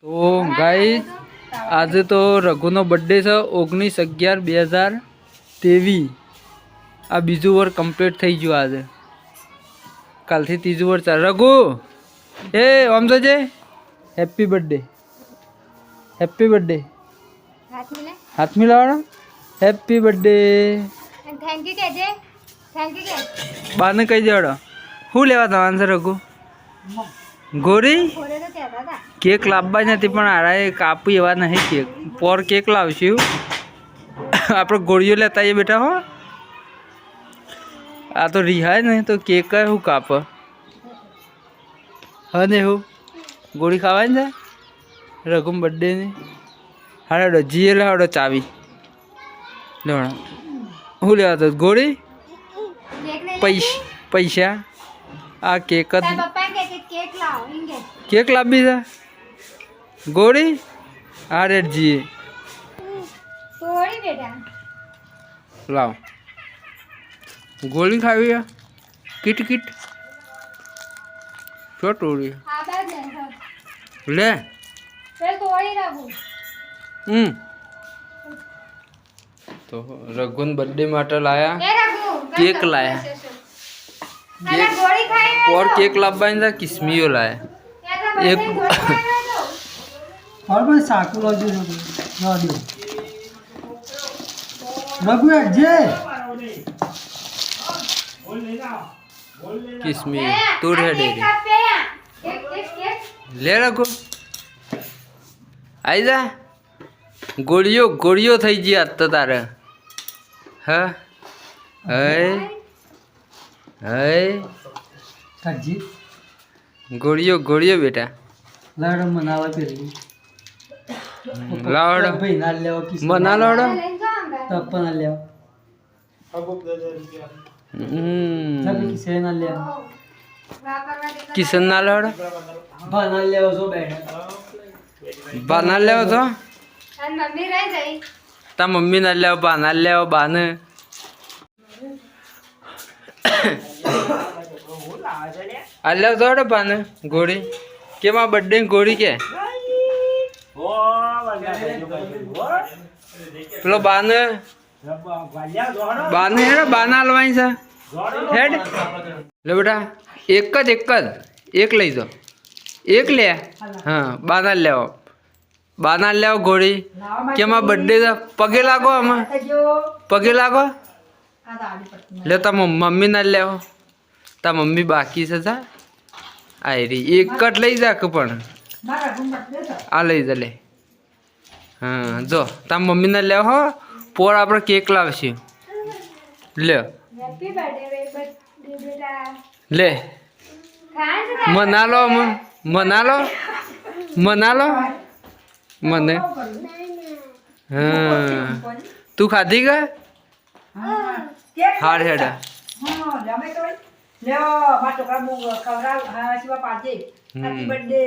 તો ગાઈસ આજે તો રઘુનો બર્થડે છે 19/11/2023 આ બીજું વર્ષ કમ્પ્લીટ થઈ ગયું આજે કાલથી ત્રીજું વર્ષ ચાલે રઘુ એ આમ તો જે હેપી બર્થડે હાથ મિલાવવાનો હેપી બર્થડે થેન્ક યુ કહેજે થેન્ક યુ કે બાને કહી દેવાડો શું લેવા તમારે છે રઘુ ગોરી ઘોડે તો કહેતા હતા કેક લાવવા નથી પણ આરાએ કાપી એવા નહીં કેક પોર કેક લાવશું આપણે ગોળીઓ લેતા આવીએ બેટા હો આ તો રિહાય ને તો કેક શું કાપ હા ને હું ગોળી ખાવાની છે રઘુમ બર્થડે ની હાડો જીએ લાવડો ચાવી લેવડો શું લેવા તો ગોળી પૈસા આ કેક જ પપ્પા કે કેક લાવ ઇંગે કેક લાવી છે ગોળી આ રેડ જીએ થોડી બેટા લાવ ગોળી ખાવી કીટ કીટ છોટું આ બાદ ને લે પેલ થોડી રાખું તો રઘુન બર્થડે માટે લાયા એ રાખું કેક લાયા અલા ગોળી ખાઈ और केक लावવાની था किस्मियो लाया एक और मैं साइकोलॉजी रघु रघु जे किस्मी तोड़ है डेरी કેક ले रखो आई जा गोड़ियो થઈ ગઈ આજ તો તારે હા હે હે કાજી गोड़ियो बेटा લાડો મનાવા પેલી લાવડો ભાઈ ના લેવો કિસ મના લાવડો તપ ના લેવો નબી કિસે ના લેવો કિશન ના લાવડો બા ના લેવો જો બેઠા બના લેવો તો અને મમ્મી રહી જઈ તા મમ્મી ના લેવો બા ના લેવો બાને અલ્લાહ થોડો બાને ગોળી કેમાં બર્થડે ગોળી કે પેલો બાને હેડ બાના હલવાઈ છે હેડ લે બેટા એક લઈ દો એક લે હા બાના લેવો ગોળી કેમાં બર્થડે છે પગે લાગો આમાં પગે લાગો લે તા મમ્મી ના લેવો તા મમ્મી બાકી છે તા આયરી એક જ લઈ જા કે પણ આ લઈ જા લે હા જો તા મમ્મી ને લેવો હો પોર આપણે કેક લાવશું લે હેપી બર્થડે બેટા લે ખાસ મના લો મને હા તું ખાધી કે હાર હેડા લેવો માટો કા મુ ખવરાવ હા શિવા પાજે હેપી બર્થડે